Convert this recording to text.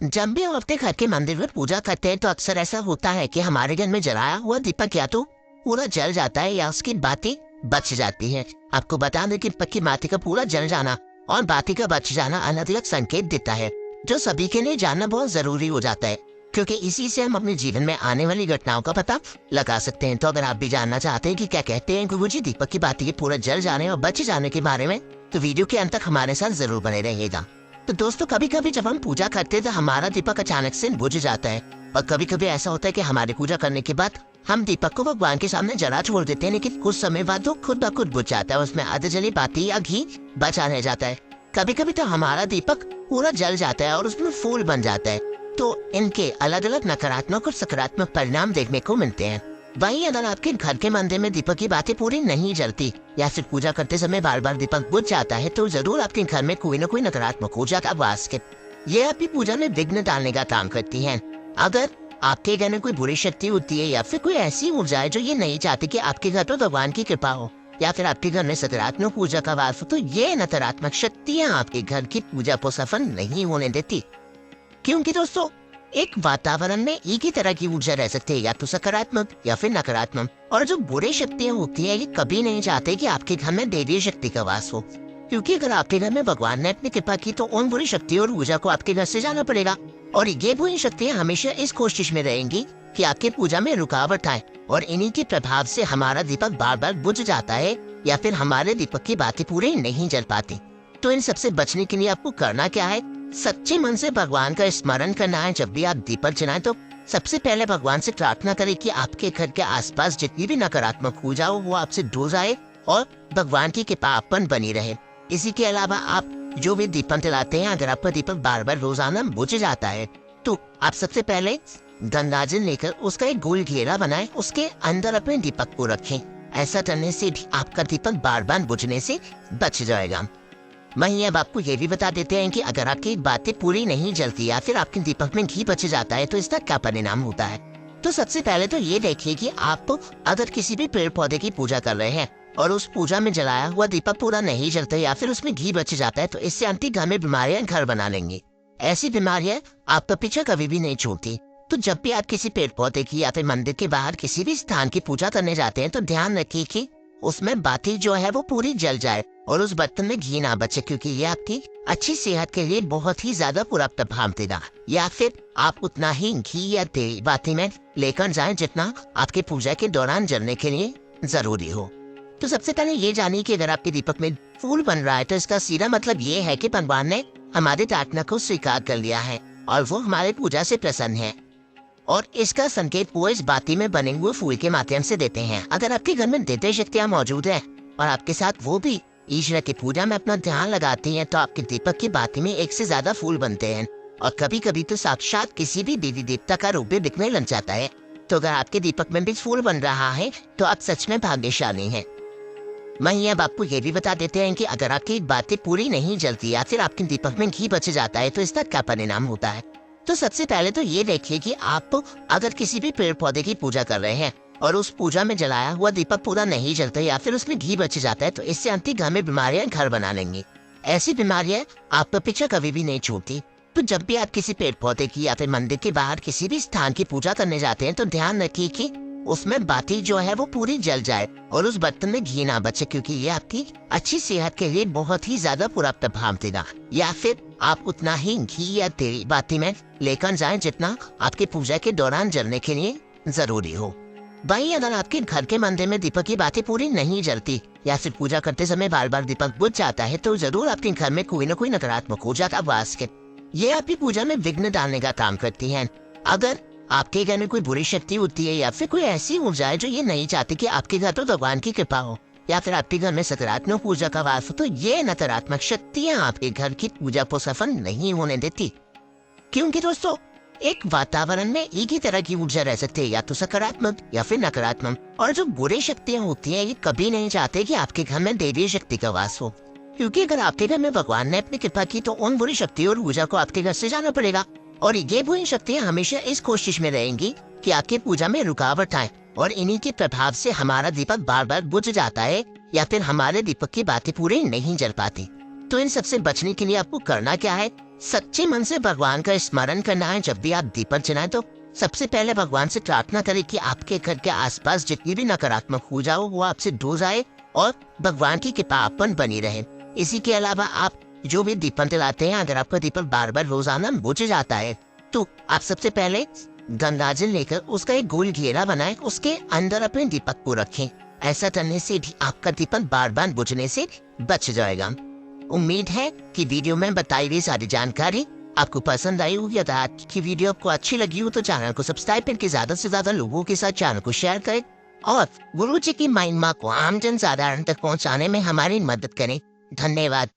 जब भी हम अपने घर के मंदिर में पूजा करते हैं तो अक्सर ऐसा होता है कि हमारे घर में जलाया हुआ दीपक या तो पूरा जल जाता है या उसकी बाती बच जाती है। आपको बता दें कि दीपक की बाती का पूरा जल जाना और बाती का बच जाना अलग अलग संकेत देता है, जो सभी के लिए जानना बहुत जरूरी हो जाता है, क्योंकि इसी से हम अपने जीवन में आने वाली घटनाओं का पता लगा सकते हैं। तो अगर आप भी जानना चाहते हैं कि क्या कहते हैं गुरुजी दीपक की बाती के पूरा जल जाने और बच जाने के बारे में, तो वीडियो के अंत तक हमारे साथ जरूर बने रहिएगा। तो दोस्तों, कभी कभी जब हम पूजा करते हैं तो हमारा दीपक अचानक से बुझ जाता है, और कभी कभी ऐसा होता है कि हमारी पूजा करने के बाद हम दीपक को भगवान के सामने जला छोड़ देते हैं, लेकिन कुछ समय बाद वो खुद ब खुद बुझ जाता है, उसमें आधे जली बाती या घी बचा रह जाता है। कभी कभी तो हमारा दीपक पूरा जल जाता है और उसमें फूल बन जाता है। तो इनके अलग अलग नकारात्मक और सकारात्मक परिणाम देखने को मिलते हैं। वहीं अगर आपके घर के मंदिर में दीपक की बातें पूरी नहीं जलती या फिर पूजा करते समय बार बार दीपक बुझ जाता है, तो जरूर आपके घर में कोई न कोई नकारात्मक ऊर्जा का वास है। ये आपकी पूजा में विघ्न डालने का काम करती है। अगर आपके घर में कोई बुरी शक्ति होती है या फिर कोई ऐसी ऊर्जा है जो ये नहीं चाहती कि आपके घर पर भगवान की कृपा हो, या फिर आपके घर में सकारात्मक पूजा का वास हो, तो ये नकारात्मक शक्तियाँ आपके घर की पूजा को सफल नहीं होने देती। क्योंकि दोस्तों, एक वातावरण में एक ही तरह की ऊर्जा रह सकती है, या तो सकारात्मक या फिर नकारात्मक। और जो बुरी शक्तियाँ होती है ये कभी नहीं चाहते कि आपके घर में दैवीय शक्ति का वास हो, क्योंकि अगर आपके घर में भगवान ने अपनी कृपा की तो उन बुरी शक्तियों और ऊर्जा को आपके घर से जाना पड़ेगा। और ये बुरी शक्तियाँ हमेशा इस कोशिश में रहेंगी कि आपके पूजा में रुकावट आए, और इन्हीं के प्रभाव से हमारा दीपक बार बार बुझ जाता है या फिर हमारे दीपक की बातें पूरी नहीं जल पाती। तो इन सबसे बचने के लिए आपको करना क्या है? सच्चे मन से भगवान का स्मरण करना है। जब भी आप दीपक जलाएं तो सबसे पहले भगवान से प्रार्थना करें कि आपके घर के आसपास जितनी भी नकारात्मक ऊर्जा हो वो आपसे दूर जाए और भगवान की कृपा आप पर बनी रहे। इसी के अलावा आप जो भी दीपक जलाते हैं, अगर आपका दीपक बार बार रोजाना बुझ जाता है तो आप सबसे पहले गंगाजल लेकर उसका एक गोल घेरा बनाएं, उसके अंदर अपने दीपक को रखें। ऐसा करने से भी आपका दीपक बार बार बुझने से बच जाएगा। वहीं अब आपको ये भी बता देते हैं कि अगर आपकी बातें पूरी नहीं जलती या फिर आपके दीपक में घी बच जाता है तो इसका क्या परिणाम होता है। तो सबसे पहले तो ये देखिए कि आप अगर किसी भी पेड़ पौधे की पूजा कर रहे हैं और उस पूजा में जलाया हुआ दीपक पूरा नहीं जलता या फिर उसमें घी बच जाता है, तो इससे आंटी घर में बीमारियां घर बना लेंगी। ऐसी बीमारियां आपका पीछा कभी भी नहीं छोड़ती। तो जब भी आप किसी पेड़ पौधे की या फिर मंदिर के बाहर किसी भी स्थान की पूजा करने जाते हैं तो ध्यान रखिए कि उसमें बाती जो है वो पूरी जल जाए और उस बर्तन में घी ना बचे, क्योंकि ये आपकी अच्छी सेहत के लिए बहुत ही ज्यादा बुरा प्रभाव देगा। या फिर आप उतना ही घी या तेल बाती में लेकर जाएं जितना आपके पूजा के दौरान जलने के लिए जरूरी हो। तो सबसे पहले ये जानिए कि अगर आपके दीपक में फूल बन रहा है तो इसका सीधा मतलब ये है कि भगवान ने हमारी प्रार्थना को स्वीकार कर लिया है और वो हमारे पूजा से प्रसन्न है। और इसका संकेत वो इस बाती में बने हुए फूल के माध्यम से देते हैं। अगर आपके घर में दैवीय शक्तियाँ मौजूद है और आपके साथ वो भी ईश्वर की पूजा में अपना ध्यान लगाती हैं, तो आपके दीपक की बाती में एक से ज्यादा फूल बनते हैं और कभी कभी तो साक्षात किसी भी देवी देवता का रूप भी दिखने लग जाता है। तो अगर आपके दीपक में भी फूल बन रहा है तो आप सच में भाग्यशाली हैं। वहीं अब आपको ये भी बता देते हैं कि अगर आपकी बातें पूरी नहीं जलती या फिर आपके दीपक में घी बच जाता है तो इसका क्या परिणाम होता है। तो सबसे पहले तो ये देखिए कि आप अगर किसी भी पेड़ पौधे की पूजा कर रहे हैं और उस पूजा में जलाया हुआ दीपक पूरा नहीं जलता या फिर उसमें घी बच जाता है, तो इससे आंटी घर में बीमारियां घर बना लेंगी। ऐसी बीमारियां आपका पीछा कभी भी नहीं छूटती। तो जब भी आप किसी पेड़ पौधे की या फिर मंदिर के बाहर किसी भी स्थान की पूजा करने जाते हैं तो ध्यान रखिए कि उसमें बाती जो है वो पूरी जल जाए और उस बर्तन में घी ना बचे, क्योंकि ये आपकी अच्छी सेहत के लिए बहुत ही ज्यादा बुरा प्रभाव देगा। या फिर आप उतना ही घी या तेल बाती में लेकर जाएं जितना आपकी पूजा के दौरान जलने के लिए जरूरी हो। वहीं अगर आपके घर के मंदिर में दीपक की बातें पूरी नहीं जलती या फिर पूजा करते समय बार बार दीपक बुझ जाता है, तो जरूर आपके घर में कोई न कोई नकारात्मक ऊर्जा का वास है। ये आपकी पूजा में विघ्न डालने का काम करती है। अगर आपके घर में कोई बुरी शक्ति होती है या फिर कोई ऐसी ऊर्जा है जो ये नहीं चाहती कि आपके घर पर भगवान की कृपा हो, या फिर आपके घर में सकारात्मक ऊर्जा का वास हो, तो ये नकारात्मक शक्तियाँ आपके घर की पूजा को सफल नहीं होने देती। क्योंकि दोस्तों, एक वातावरण में एक ही तरह की ऊर्जा रह सकती है, या तो सकारात्मक या फिर नकारात्मक। और जो बुरी शक्तियाँ होती हैं ये कभी नहीं चाहते कि आपके घर में दैवीय शक्ति का वास हो, क्योंकि अगर आपके घर में भगवान ने अपनी कृपा की तो उन बुरी शक्तियों और ऊर्जा को आपके घर से जाना पड़ेगा। और ये बुरी शक्तियाँ हमेशा इस कोशिश में रहेंगी कि आपकी पूजा में रुकावट आए, और इन्हीं के प्रभाव से हमारा दीपक बार बार बुझ जाता है या फिर हमारे दीपक की बातें पूरी नहीं जल पाती। तो इन सबसे बचने के लिए आपको करना क्या है? सच्चे मन से भगवान का स्मरण करना है। जब भी आप दीपक जलाएं तो सबसे पहले भगवान से प्रार्थना करें कि आपके घर के आसपास जितनी भी नकारात्मक ऊर्जा हो वो आपसे दूर जाए और भगवान की कृपा आप पर बनी रहे। इसी के अलावा आप जो भी दीपक जलाते हैं, अगर आपका दीपक बार बार रोजाना बुझ जाता है तो आप सबसे पहले गंगाजल लेकर उसका एक गोल घेरा बनाएं, उसके अंदर अपने दीपक को रखें। ऐसा करने से भी आपका दीपक बार बार बुझने से बच जाएगा। उम्मीद है कि वीडियो में बताई गई सारी जानकारी आपको पसंद आई होगी। अगर आज की वीडियो आपको अच्छी लगी हो तो चैनल को सब्सक्राइब करके ज्यादा से ज्यादा लोगों के साथ चैनल को शेयर करें और गुरु जी की महिमा को आमजन साधारण तक पहुंचाने में हमारी मदद करें। धन्यवाद।